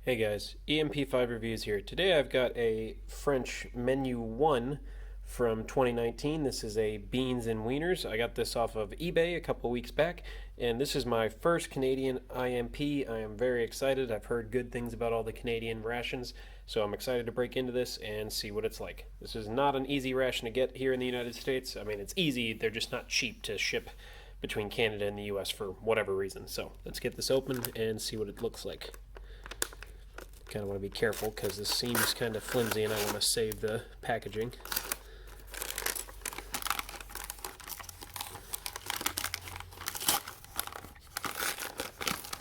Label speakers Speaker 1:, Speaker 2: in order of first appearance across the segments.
Speaker 1: Hey guys, EMP5 reviews here. Today I've got a French Menu 1 from 2019. This is a beans and wieners. I got this off of eBay a couple weeks back, and this is my first Canadian IMP. I am very excited. I've heard good things about all the Canadian rations, so I'm excited to break into this and see what it's like. This is not an easy ration to get here in the United States. I mean, it's easy, they're just not cheap to ship between Canada and the US for whatever reason. So let's get this open and see what it looks like. Kind of want to be careful because this seems kind of flimsy and I want to save the packaging.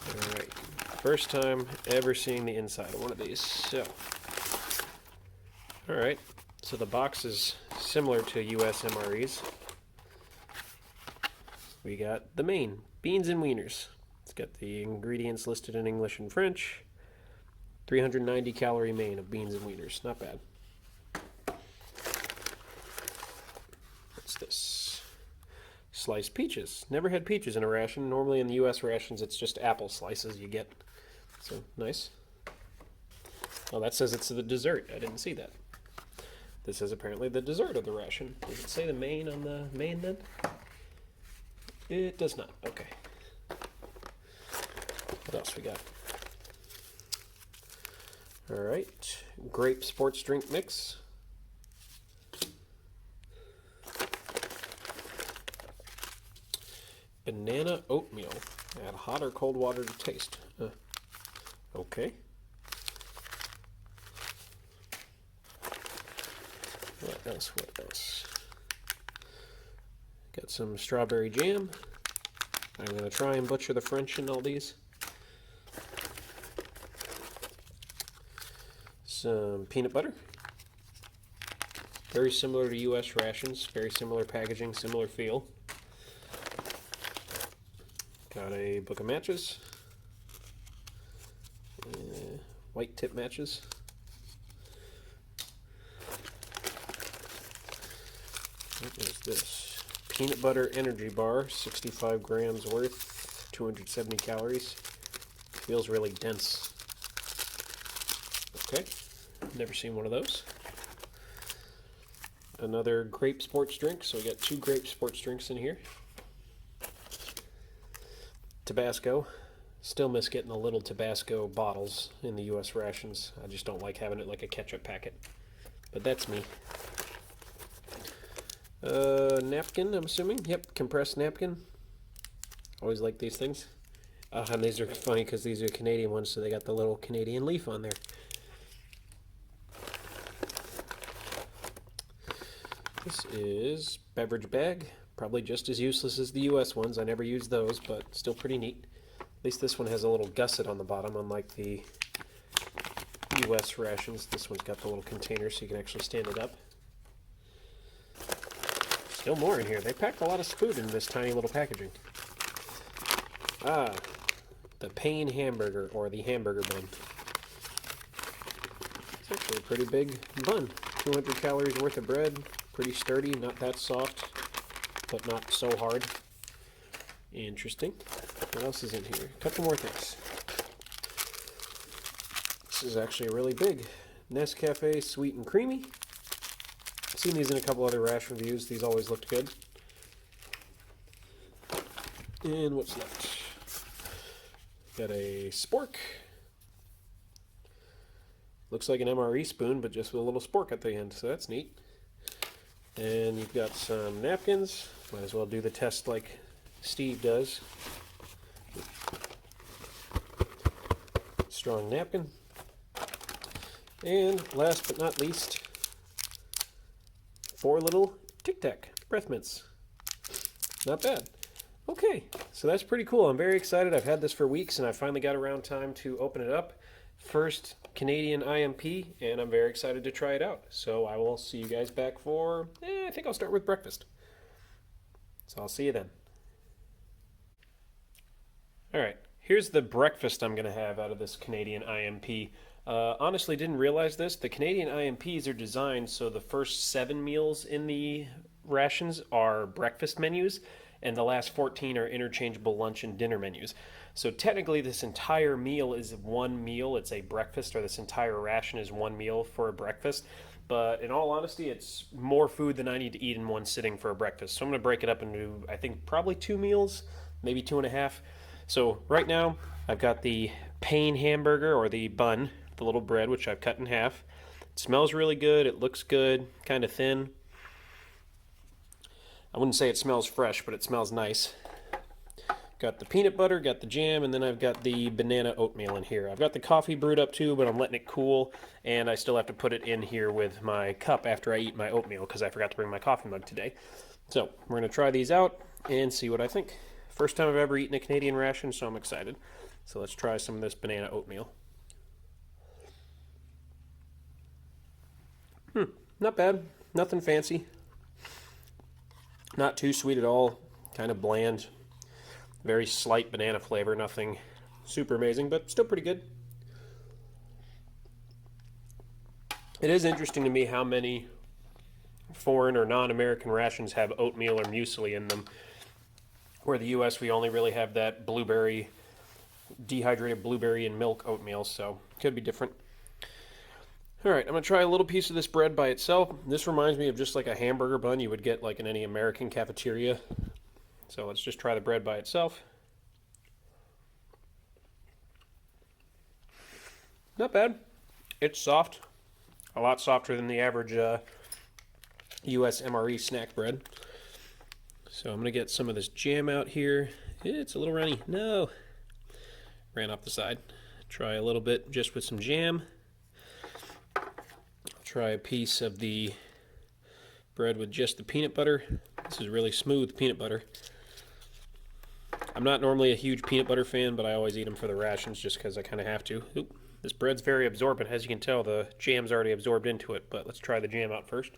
Speaker 1: Alright, first time ever seeing the inside of one of these. So, alright, so the box is similar to US MREs. We got the main, beans and wieners. It's got the ingredients listed in English and French. 390 calorie main of beans and wieners. Not bad. What's this? Sliced peaches. Never had peaches in a ration. Normally in the US rations it's just apple slices you get. So nice. Oh, that says it's the dessert. I didn't see that. This is apparently the dessert of the ration. Does it say the main on the main then? It does not. Okay. What else we got? Alright, grape sports drink mix. Banana oatmeal. Add hot or cold water to taste. Okay. What else? What else? Got some strawberry jam. I'm going to try and butcher the French in all these. Some peanut butter. Very similar to US rations, very similar packaging, similar feel. Got a book of matches. White tip matches. What is this? Peanut butter energy bar, 65 grams worth, 270 calories. Feels really dense. Okay. Never seen one of those. Another grape sports drink, so we got two grape sports drinks in here. Tabasco. Still miss getting the little Tabasco bottles in the US rations. I just don't like having it like a ketchup packet. But that's me. Napkin, I'm assuming. Yep, compressed napkin. Always like these things. And these are funny because these are Canadian ones, so they got the little Canadian leaf on there. This is beverage bag, probably just as useless as the US ones. I never use those, but still pretty neat. At least this one has a little gusset on the bottom, unlike the US rations. This one's got the little container so you can actually stand it up. Still more in here. They packed a lot of food in this tiny little packaging. The Pain hamburger, or the hamburger bun. It's actually a pretty big bun. 200 calories worth of bread. Pretty sturdy, not that soft, but not so hard. Interesting. What else is in here? A couple more things. This is actually really big. Nescafe Sweet and Creamy. I've seen these in a couple other ration reviews. These always looked good. And what's left? Got a spork. Looks like an MRE spoon, but just with a little spork at the end, so that's neat. And you've got some napkins. Might as well do the test like Steve does. Strong napkin. And last but not least, 4 little Tic Tac breath mints. Not bad. Okay, so that's pretty cool. I'm very excited. I've had this for weeks and I finally got around time to open it up. First Canadian IMP, and I'm very excited to try it out. So I will see you guys back for, I think I'll start with breakfast. So I'll see you then. Alright, here's the breakfast I'm going to have out of this Canadian IMP. Honestly, didn't realize this. The Canadian IMPs are designed so the first 7 meals in the rations are breakfast menus, and the last 14 are interchangeable lunch and dinner menus. So technically, this entire meal is one meal. It's a breakfast, or this entire ration is one meal for a breakfast. But in all honesty, it's more food than I need to eat in one sitting for a breakfast. So I'm going to break it up into, I think, probably 2 meals, maybe 2.5. So right now, I've got the pain hamburger, or the bun, the little bread, which I've cut in half. It smells really good. It looks good, kind of thin. I wouldn't say it smells fresh, but it smells nice. Got the peanut butter, got the jam, and then I've got the banana oatmeal in here. I've got the coffee brewed up too, but I'm letting it cool, and I still have to put it in here with my cup after I eat my oatmeal because I forgot to bring my coffee mug today. So we're going to try these out and see what I think. First time I've ever eaten a Canadian ration, so I'm excited. So let's try some of this banana oatmeal. Not bad. Nothing fancy. Not too sweet at all. Kind of bland. Very slight banana flavor. Nothing super amazing, but still pretty good. It is interesting to me how many foreign or non-American rations have oatmeal or muesli in them. Where the U.S. we only really have that blueberry, dehydrated blueberry and milk oatmeal, so could be different. Alright, I'm going to try a little piece of this bread by itself. This reminds me of just like a hamburger bun you would get like in any American cafeteria. So let's just try the bread by itself. Not bad. It's soft. A lot softer than the average U.S. MRE snack bread. So I'm going to get some of this jam out here. It's a little runny. No. Ran off the side. Try a little bit just with some jam. Try a piece of the bread with just the peanut butter. This is really smooth peanut butter. I'm not normally a huge peanut butter fan, but I always eat them for the rations just because I kind of have to. Oop. This bread's very absorbent. As you can tell, the jam's already absorbed into it, but let's try the jam out first.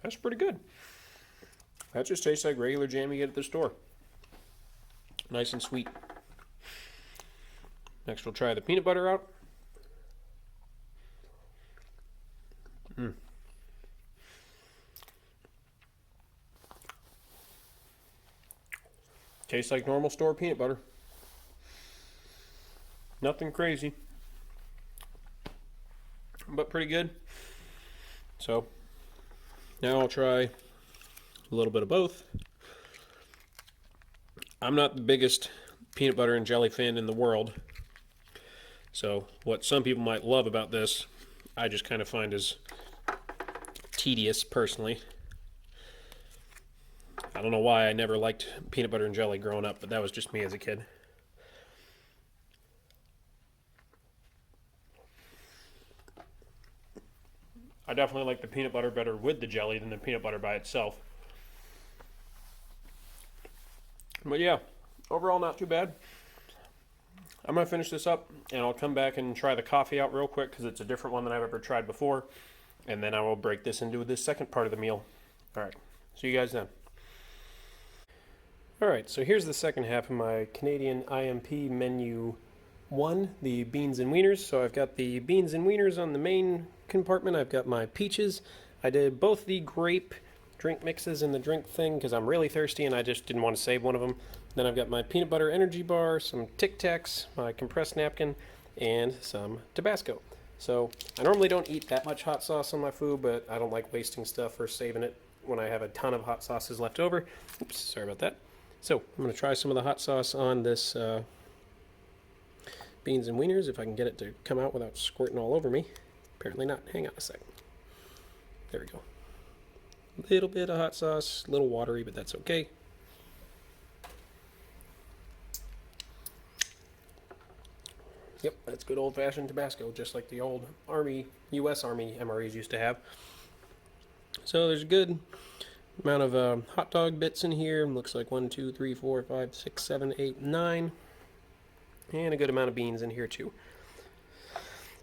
Speaker 1: That's pretty good. That just tastes like regular jam you get at the store. Nice and sweet. Next we'll try the peanut butter out. Tastes like normal store peanut butter. Nothing crazy, but pretty good. So now I'll try a little bit of both. I'm not the biggest peanut butter and jelly fan in the world, so what some people might love about this, I just kind of find is tedious personally. I don't know why I never liked peanut butter and jelly growing up, but that was just me as a kid. I definitely like the peanut butter better with the jelly than the peanut butter by itself. But yeah, overall not too bad. I'm going to finish this up, and I'll come back and try the coffee out real quick because it's a different one than I've ever tried before. And then I will break this into this second part of the meal. Alright, see you guys then. Alright, so here's the second half of my Canadian IMP Menu 1, the beans and wieners. So I've got the beans and wieners on the main compartment. I've got my peaches. I did both the grape drink mixes and the drink thing because I'm really thirsty and I just didn't want to save one of them. Then I've got my peanut butter energy bar, some Tic Tacs, my compressed napkin, and some Tabasco. So I normally don't eat that much hot sauce on my food, but I don't like wasting stuff or saving it when I have a ton of hot sauces left over. Oops, sorry about that. So I'm going to try some of the hot sauce on this beans and wieners, if I can get it to come out without squirting all over me. Apparently not. Hang on a second. There we go. A little bit of hot sauce, a little watery, but that's okay. Yep, that's good old-fashioned Tabasco, just like the old Army, U.S. Army MREs used to have. So there's a good amount of hot dog bits in here. Looks like 1, 2, 3, 4, 5, 6, 7, 8, 9. And a good amount of beans in here too.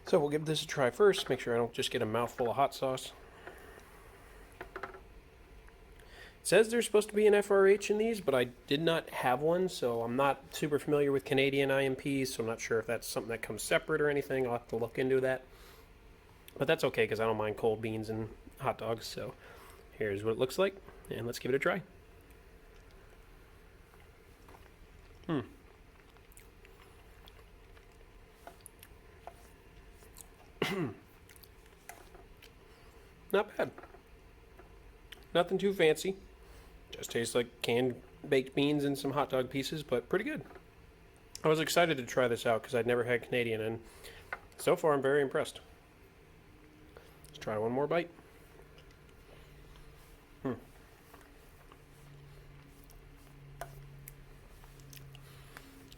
Speaker 1: So we'll give this a try first. Make sure I don't just get a mouthful of hot sauce. It says there's supposed to be an FRH in these, but I did not have one, so I'm not super familiar with Canadian IMPs, so I'm not sure if that's something that comes separate or anything. I'll have to look into that. But that's okay, because I don't mind cold beans and hot dogs, so Here's what it looks like, and let's give it a try. Not bad. Nothing too fancy. Just tastes like canned baked beans and some hot dog pieces, but pretty good. I was excited to try this out because I'd never had Canadian, and so far I'm very impressed. Let's try one more bite.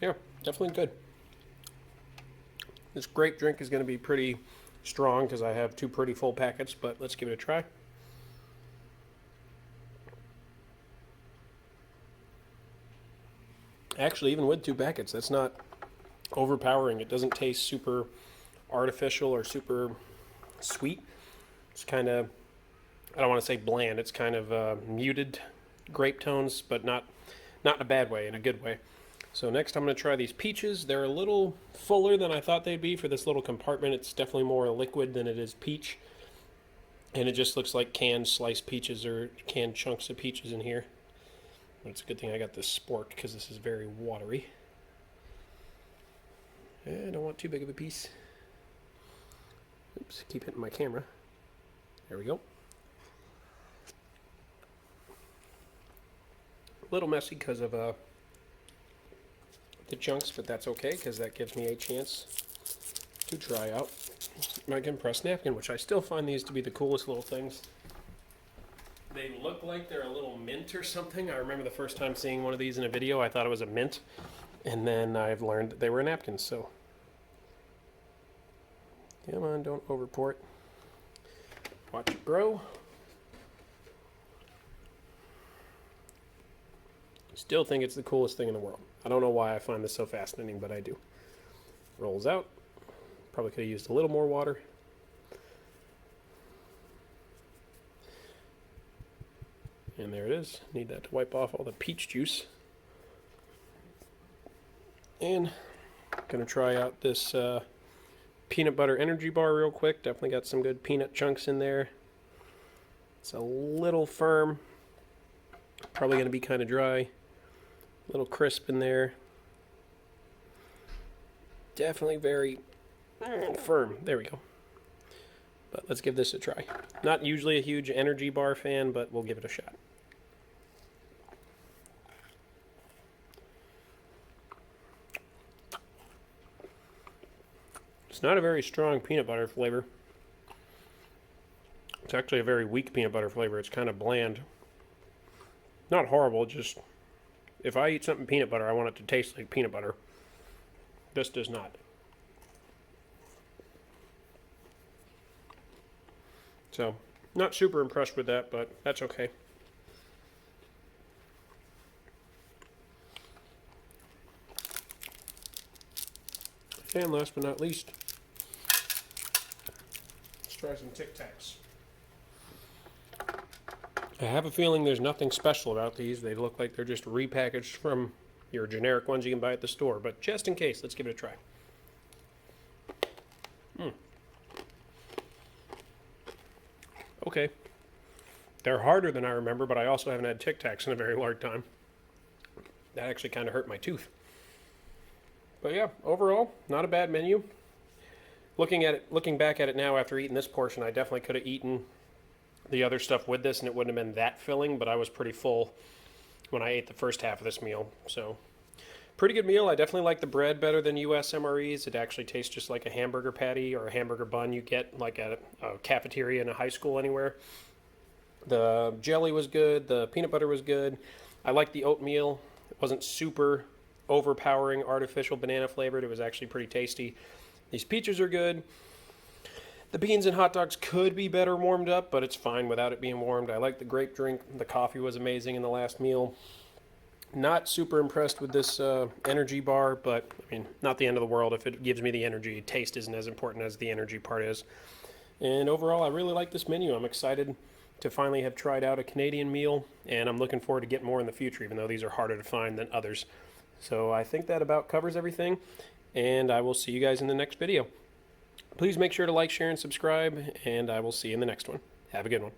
Speaker 1: Yeah, definitely good. This grape drink is going to be pretty strong because I have two pretty full packets, but let's give it a try. Actually, even with two packets, that's not overpowering. It doesn't taste super artificial or super sweet. It's kind of, I don't want to say bland, it's kind of muted grape tones, but not in a bad way, in a good way. So next I'm going to try these peaches. They're a little fuller than I thought they'd be for this little compartment. It's definitely more liquid than it is peach. And it just looks like canned sliced peaches or canned chunks of peaches in here. But it's a good thing I got this spork because this is very watery. I don't want too big of a piece. Oops, keep hitting my camera. There we go. A little messy because of the chunks, but that's okay because that gives me a chance to try out my compressed napkin, which I still find these to be the coolest little things. They look like they're a little mint or something. I remember the first time seeing one of these in a video, I thought it was a mint, and then I've learned that they were napkins, so come on, don't overpour it. Watch it grow. Still think it's the coolest thing in the world. I don't know why I find this so fascinating, but I do. Rolls out. Probably could have used a little more water. And there it is. Need that to wipe off all the peach juice. And I'm going to try out this peanut butter energy bar real quick. Definitely got some good peanut chunks in there. It's a little firm. Probably going to be kind of dry. A little crisp in there. Definitely very firm. There we go. But let's give this a try. Not usually a huge energy bar fan, but we'll give it a shot. It's not a very strong peanut butter flavor. It's actually a very weak peanut butter flavor. It's kind of bland. Not horrible, just if I eat something peanut butter, I want it to taste like peanut butter. This does not. So, not super impressed with that, but that's okay. And last but not least, let's try some Tic Tacs. I have a feeling there's nothing special about these. They look like they're just repackaged from your generic ones you can buy at the store. But just in case, let's give it a try. Okay. They're harder than I remember, but I also haven't had Tic Tacs in a very long time. That actually kind of hurt my tooth. But yeah, overall, not a bad menu. Looking back at it now after eating this portion, I definitely could have eaten the other stuff with this and it wouldn't have been that filling, but I was pretty full when I ate the first half of this meal. So pretty good meal. I definitely like the bread better than US MREs. It actually tastes just like a hamburger patty or a hamburger bun you get like at a cafeteria in a high school anywhere. The jelly was good. The peanut butter was good. I like the oatmeal. It wasn't super overpowering artificial banana flavored. It was actually pretty tasty. These peaches are good. The beans and hot dogs could be better warmed up, but it's fine without it being warmed. I like the grape drink. The coffee was amazing in the last meal. Not super impressed with this energy bar, but I mean, not the end of the world. If it gives me the energy, taste isn't as important as the energy part is. And overall, I really like this menu. I'm excited to finally have tried out a Canadian meal, and I'm looking forward to getting more in the future, even though these are harder to find than others. So I think that about covers everything, and I will see you guys in the next video. Please make sure to like, share, and subscribe, and I will see you in the next one. Have a good one.